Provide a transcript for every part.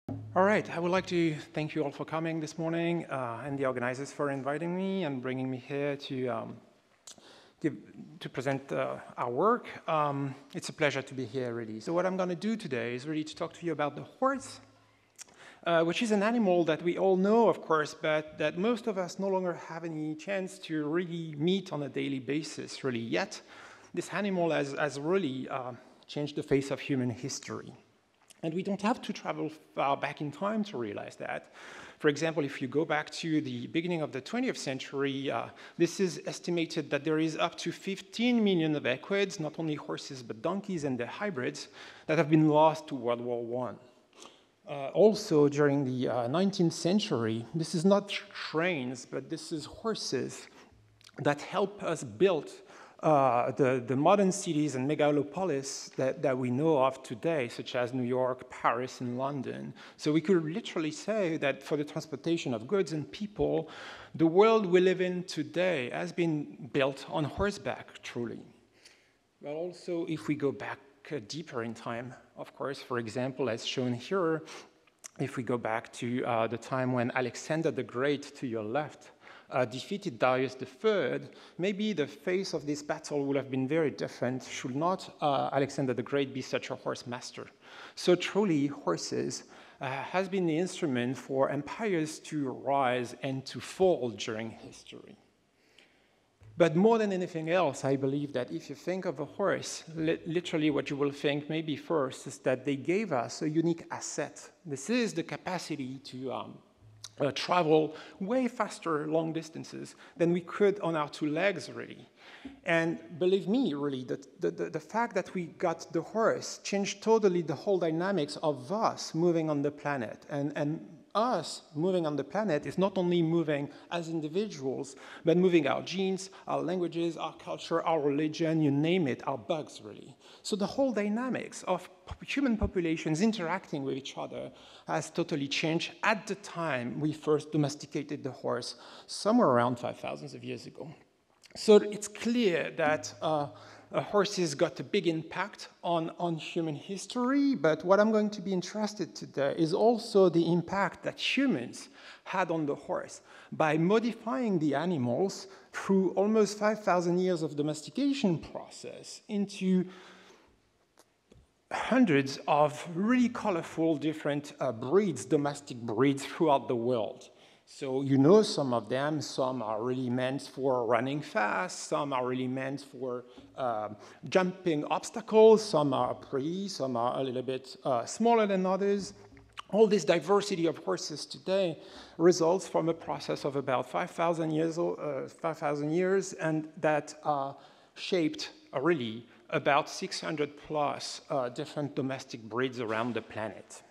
All right, I would like to thank you all for coming this morning and the organizers for inviting me and bringing me here to present our work. It's a pleasure to be here, really. So what I'm going to do today is really to talk to you about the horse, which is an animal that we all know, of course, but that most of us no longer have any chance to really meet on a daily basis, really, yet. This animal has really changed the face of human history. And we don't have to travel far back in time to realize that. For example, if you go back to the beginning of the 20th century, this is estimated that there is up to 15 million of equids, not only horses, but donkeys and their hybrids, that have been lost to World War I. Also, during the 19th century, this is not trains, but this is horses that help us build the modern cities and megalopolis that we know of today, such as New York, Paris, and London. So we could literally say that for the transportation of goods and people, the world we live in today has been built on horseback, truly. But also, if we go back deeper in time, of course, for example, as shown here, if we go back to the time when Alexander the Great, to your left, defeated Darius III, maybe the face of this battle would have been very different should not Alexander the Great be such a horse master. So truly, horses has been the instrument for empires to rise and to fall during history. But more than anything else, I believe that if you think of a horse, literally what you will think maybe first is that they gave us a unique asset. This is the capacity to travel way faster long distances than we could on our two legs, really. And believe me, really, the fact that we got the horse changed totally the whole dynamics of us moving on the planet. And us moving on the planet is not only moving as individuals, but moving our genes, our languages, our culture, our religion, you name it, our bugs, really. So the whole dynamics of human populations interacting with each other has totally changed at the time we first domesticated the horse, somewhere around 5,000 of years ago. So it's clear that horses got a big impact on human history, but what I'm going to be interested today is also the impact that humans had on the horse by modifying the animals through almost 5,000 years of domestication process into hundreds of really colorful different breeds, domestic breeds throughout the world. So you know some of them. Some are really meant for running fast. Some are really meant for jumping obstacles. Some are pretty. Some are a little bit smaller than others. All this diversity of horses today results from a process of about 5,000 years, and that shaped really about 600 plus different domestic breeds around the planet.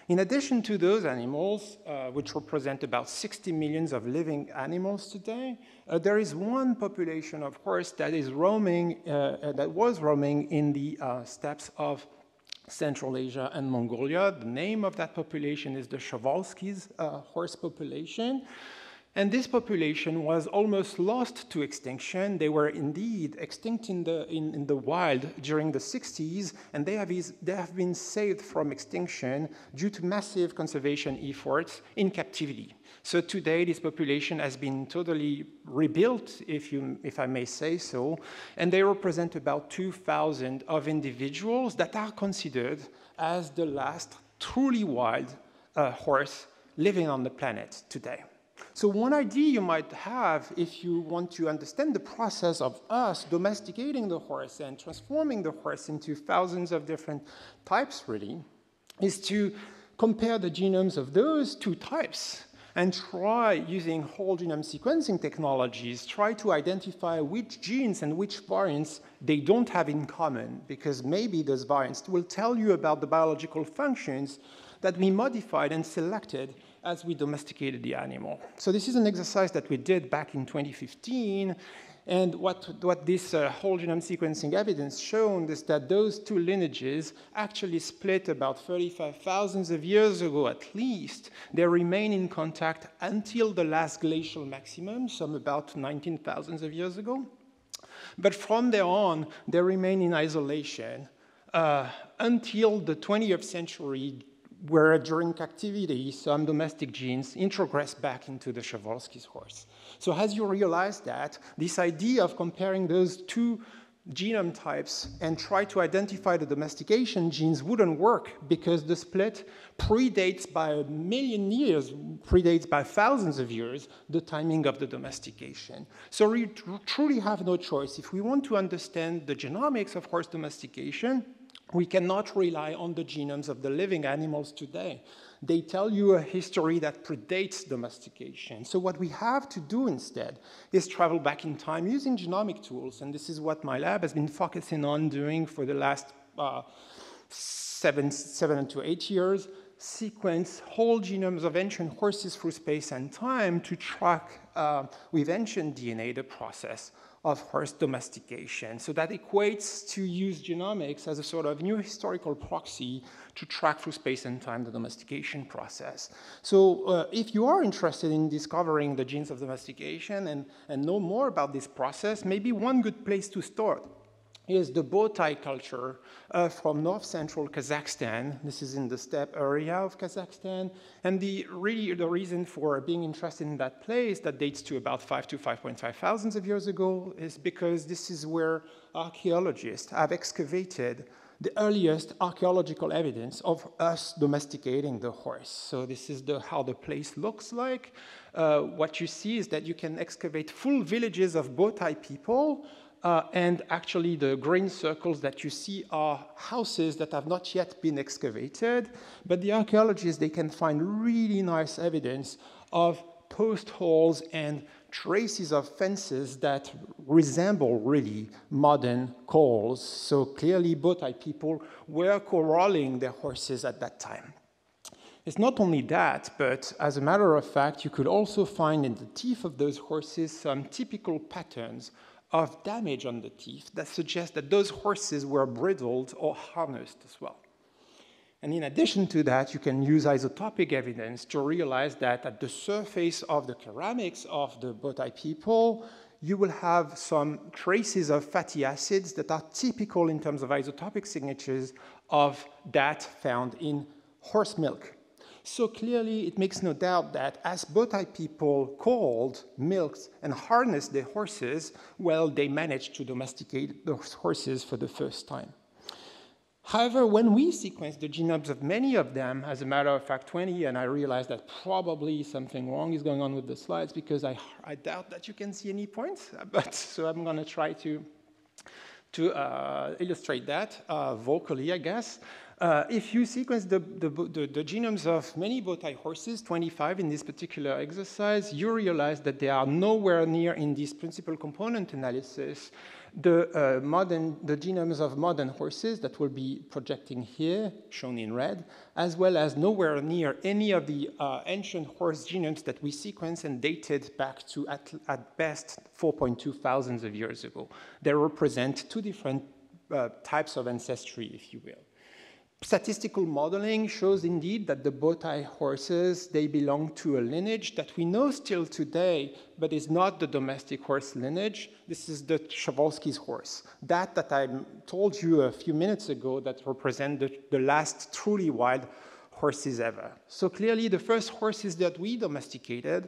In addition to those animals, which represent about 60 million of living animals today, there is one population of horse that is roaming, that was roaming in the steppes of Central Asia and Mongolia. The name of that population is the Przewalski's horse population. And this population was almost lost to extinction. They were indeed extinct in the wild during the 60s, and they have been saved from extinction due to massive conservation efforts in captivity. So today, this population has been totally rebuilt, if I may say so, and they represent about 2,000 of individuals that are considered as the last truly wild horse living on the planet today. So one idea you might have if you want to understand the process of us domesticating the horse and transforming the horse into thousands of different types, really, is to compare the genomes of those two types and try, using whole genome sequencing technologies, try to identify which genes and which variants they don't have in common, because maybe those variants will tell you about the biological functions that we modified and selected as we domesticated the animal. So this is an exercise that we did back in 2015, and what this whole genome sequencing evidence shown is that those two lineages actually split about 35,000 of years ago at least. They remain in contact until the last glacial maximum, some about 19,000 of years ago. But from there on, they remain in isolation until the 20th century, where during captivity, some domestic genes introgress back into the Przewalski's horse. So as you realize that, this idea of comparing those two genome types and try to identify the domestication genes wouldn't work because the split predates by a million years, predates by thousands of years, the timing of the domestication. So we truly have no choice. If we want to understand the genomics of horse domestication, we cannot rely on the genomes of the living animals today. They tell you a history that predates domestication. So what we have to do instead is travel back in time using genomic tools, and this is what my lab has been focusing on doing for the last 7 to 8 years, sequence whole genomes of ancient horses through space and time to track with ancient DNA the process of horse domestication. So that equates to use genomics as a sort of new historical proxy to track through space and time the domestication process. So if you are interested in discovering the genes of domestication and know more about this process, maybe one good place to start is the bow tie culture from north-central Kazakhstan. This is in the steppe area of Kazakhstan. And the reason for being interested in that place that dates to about 5 to 5.5 thousands of years ago is because this is where archaeologists have excavated the earliest archaeological evidence of us domesticating the horse. So this is how the place looks like. What you see is that you can excavate full villages of bow tie people, and actually the green circles that you see are houses that have not yet been excavated, but the archaeologists, they can find really nice evidence of post holes and traces of fences that resemble really modern corrals. So clearly bow tie people were corralling their horses at that time. It's not only that, but as a matter of fact, you could also find in the teeth of those horses some typical patterns of damage on the teeth that suggest that those horses were bridled or harnessed as well. And in addition to that, you can use isotopic evidence to realize that at the surface of the ceramics of the bow tie people, you will have some traces of fatty acids that are typical in terms of isotopic signatures of that found in horse milk. So clearly, it makes no doubt that as bow tie people corralled, milked, and harnessed their horses, well, they managed to domesticate those horses for the first time. However, when we sequenced the genomes of many of them, as a matter of fact 20, and I realized that probably something wrong is going on with the slides because I doubt that you can see any points, but so I'm going to try to illustrate that vocally, I guess. If you sequence the genomes of many bow tie horses, 25 in this particular exercise, you realize that they are nowhere near in this principal component analysis the genomes of modern horses that we'll be projecting here, shown in red, as well as nowhere near any of the ancient horse genomes that we sequenced and dated back to, at best, 4.2 thousands of years ago. They represent two different types of ancestry, if you will. Statistical modeling shows indeed that the bow tie horses, they belong to a lineage that we know still today, but is not the domestic horse lineage. This is the Przewalski's horse. That I told you a few minutes ago that represent the last truly wild horses ever. So clearly the first horses that we domesticated,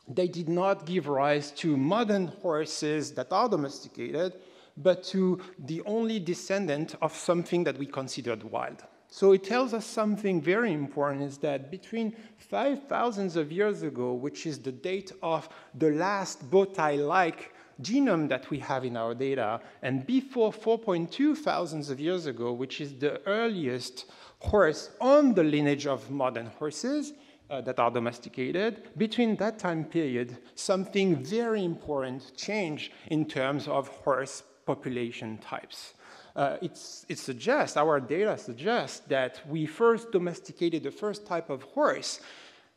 they did not give rise to modern horses that are domesticated, but to the only descendant of something that we considered wild. So it tells us something very important, is that between 5,000 of years ago, which is the date of the last bow tie-like genome that we have in our data, and before 4.2 thousands of years ago, which is the earliest horse on the lineage of modern horses that are domesticated, between that time period, something very important changed in terms of horse population types. Our data suggests that we first domesticated the first type of horse,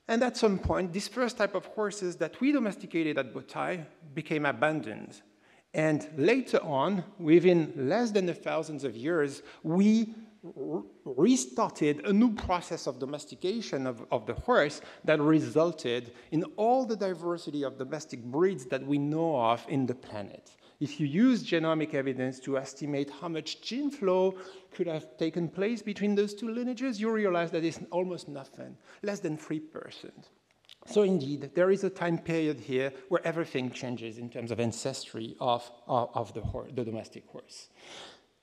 and at some point, this first type of horses that we domesticated at bow tie became abandoned. And later on, within less than 1,000 of years, we restarted a new process of domestication of the horse that resulted in all the diversity of domestic breeds that we know of in the planet. If you use genomic evidence to estimate how much gene flow could have taken place between those two lineages, you realize that it's almost nothing, less than 3%. So indeed, there is a time period here where everything changes in terms of ancestry of the domestic horse.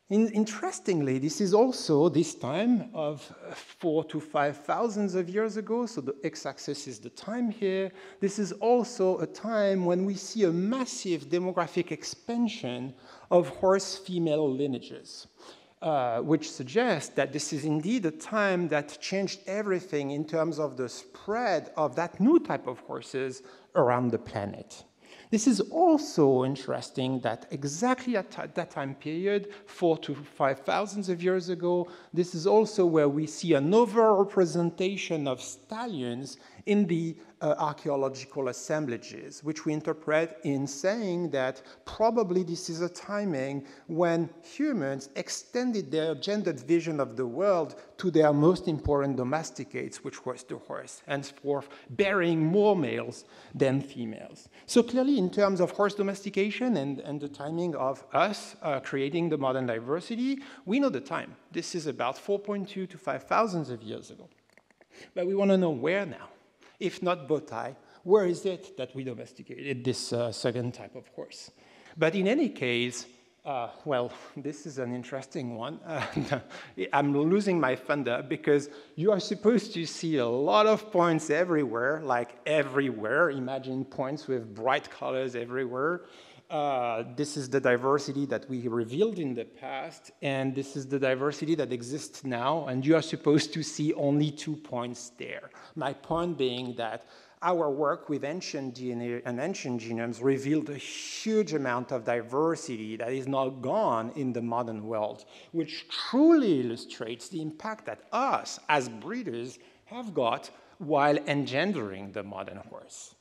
Interestingly, this is also this time of 4,000 to 5,000 of years ago, so the x-axis is the time here. This is also a time when we see a massive demographic expansion of horse female lineages, which suggests that this is indeed a time that changed everything in terms of the spread of that new type of horses around the planet. This is also interesting that exactly at that time period, 4,000 to 5,000 of years ago, this is also where we see an overrepresentation of stallions in the archaeological assemblages, which we interpret in saying that probably this is a timing when humans extended their gendered vision of the world to their most important domesticates, which was the horse, henceforth bearing more males than females. So clearly, in terms of horse domestication and the timing of us creating the modern diversity, we know the time. This is about 4.2 to 5,000 of years ago. But we want to know where now. If not Botai, where is it that we domesticated this second type of horse? But in any case, well, this is an interesting one. I'm losing my thunder because you are supposed to see a lot of points everywhere, like everywhere. Imagine points with bright colors everywhere. This is the diversity that we revealed in the past, and this is the diversity that exists now, and you are supposed to see only 2 points there. My point being that our work with ancient DNA and ancient genomes revealed a huge amount of diversity that is now gone in the modern world, which truly illustrates the impact that us, as breeders, have got while engendering the modern horse.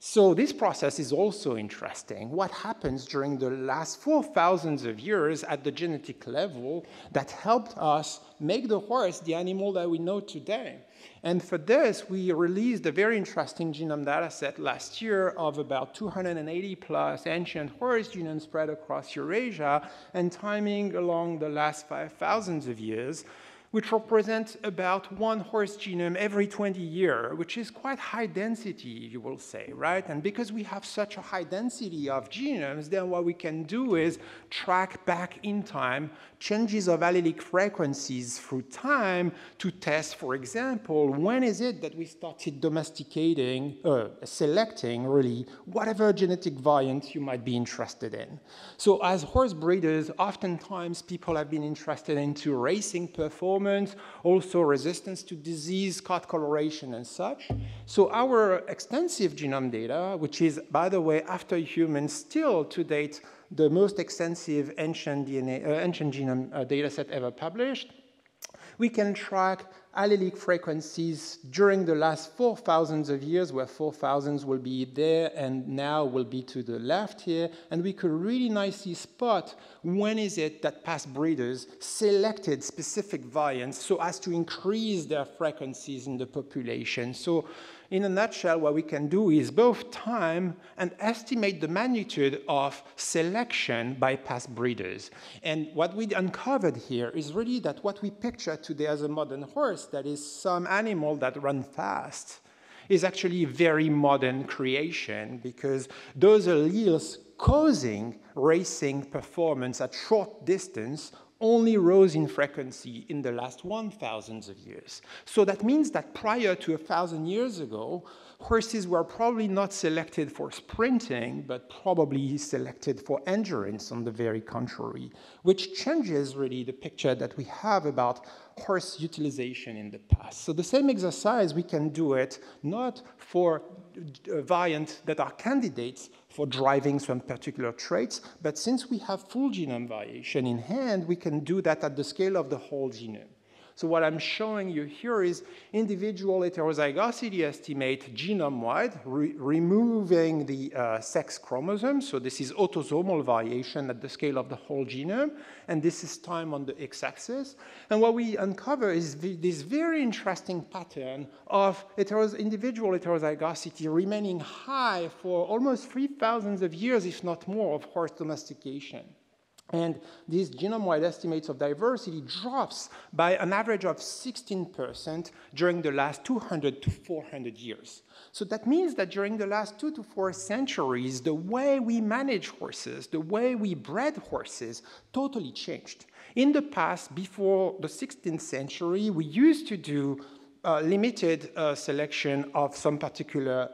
So this process is also interesting. What happens during the last 4,000 of years at the genetic level that helped us make the horse the animal that we know today? And for this, we released a very interesting genome data set last year of about 280 plus ancient horse genomes spread across Eurasia and timing along the last 5,000 of years, which represents about 1 horse genome every 20 years, which is quite high density, you will say, right? And because we have such a high density of genomes, then what we can do is track back in time changes of allelic frequencies through time to test, for example, when is it that we started domesticating, selecting, really, whatever genetic variant you might be interested in. So as horse breeders, oftentimes people have been interested into racing performance, also resistance to disease, coat coloration, and such. So our extensive genome data, which is, by the way, after humans, still to date, the most extensive ancient genome data set ever published, we can track allelic frequencies during the last 4,000 of years, where 4,000 will be there and now will be to the left here, and we could really nicely spot when is it that past breeders selected specific variants so as to increase their frequencies in the population. So in a nutshell, what we can do is both time and estimate the magnitude of selection by past breeders. And what we uncovered here is really that what we picture today as a modern horse, that is some animal that runs fast, is actually very modern creation, because those alleles causing racing performance at short distance only rose in frequency in the last 1,000 of years. So that means that prior to 1,000 years ago, horses were probably not selected for sprinting, but probably selected for endurance on the very contrary, which changes really the picture that we have about horse utilization in the past. So the same exercise, we can do it not for variants that are candidates for driving some particular traits, but since we have full genome variation in hand, we can do that at the scale of the whole genome. So what I'm showing you here is individual heterozygosity estimate genome-wide, removing the sex chromosome. So this is autosomal variation at the scale of the whole genome, and this is time on the x-axis. And what we uncover is this very interesting pattern of individual heterozygosity remaining high for almost 3,000 of years, if not more, of horse domestication. And these genome-wide estimates of diversity drops by an average of 16% during the last 200 to 400 years. So that means that during the last 2 to 4 centuries, the way we manage horses, the way we bred horses, totally changed. In the past, before the 16th century, we used to do limited selection of some particular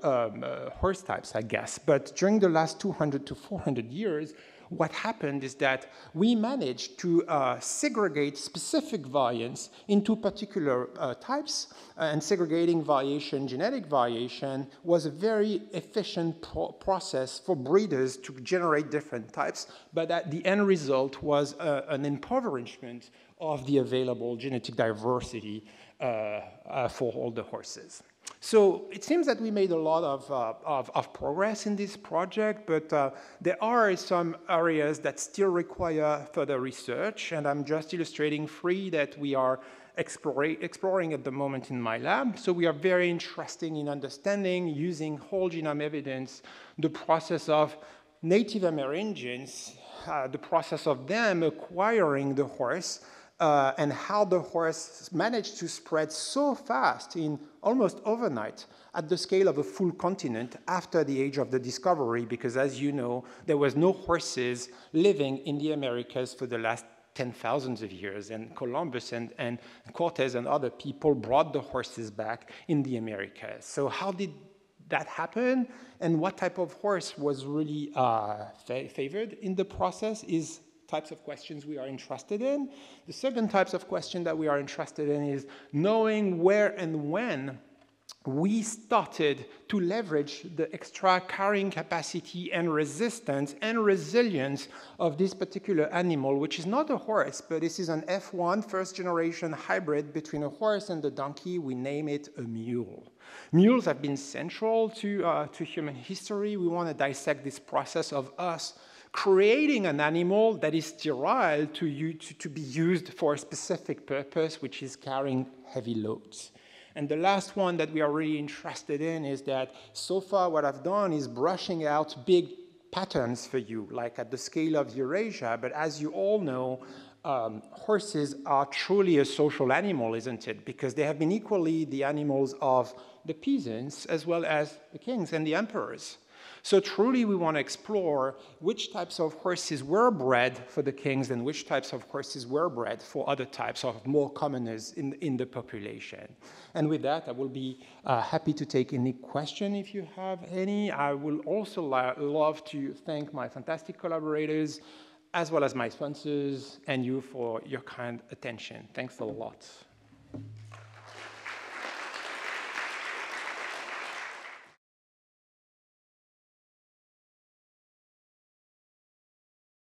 horse types, I guess. But during the last 200 to 400 years, what happened is that we managed to segregate specific variants into particular types, and segregating variation, genetic variation, was a very efficient process for breeders to generate different types, but the end result was an impoverishment of the available genetic diversity for all the horses. So it seems that we made a lot of progress in this project, but there are some areas that still require further research, and I'm just illustrating 3 that we are exploring at the moment in my lab. So we are very interested in understanding, using whole genome evidence, the process of Native Americans, the process of them acquiring the horse, and how the horse managed to spread so fast in almost overnight at the scale of a full continent after the age of the discovery, because as you know, there was no horses living in the Americas for the last 10,000 of years, and Columbus and Cortez and other people brought the horses back in the Americas. So how did that happen, and what type of horse was really favored in the process is types of questions we are interested in. The second types of question that we are interested in is knowing where and when we started to leverage the extra carrying capacity and resistance and resilience of this particular animal, which is not a horse, but this is an F1 first-generation hybrid between a horse and a donkey. We name it a mule. Mules have been central to human history. We want to dissect this process of us creating an animal that is sterile to be used for a specific purpose, which is carrying heavy loads. And the last one that we are really interested in is that so far what I've done is brushing out big patterns for you, like at the scale of Eurasia, but as you all know, horses are truly a social animal, isn't it? Because they have been equally the animals of the peasants as well as the kings and the emperors. So truly we want to explore which types of horses were bred for the kings and which types of horses were bred for other types of more commoners in the population. And with that, I will be happy to take any question if you have any. I will also love to thank my fantastic collaborators as well as my sponsors and you for your kind attention. Thanks a lot.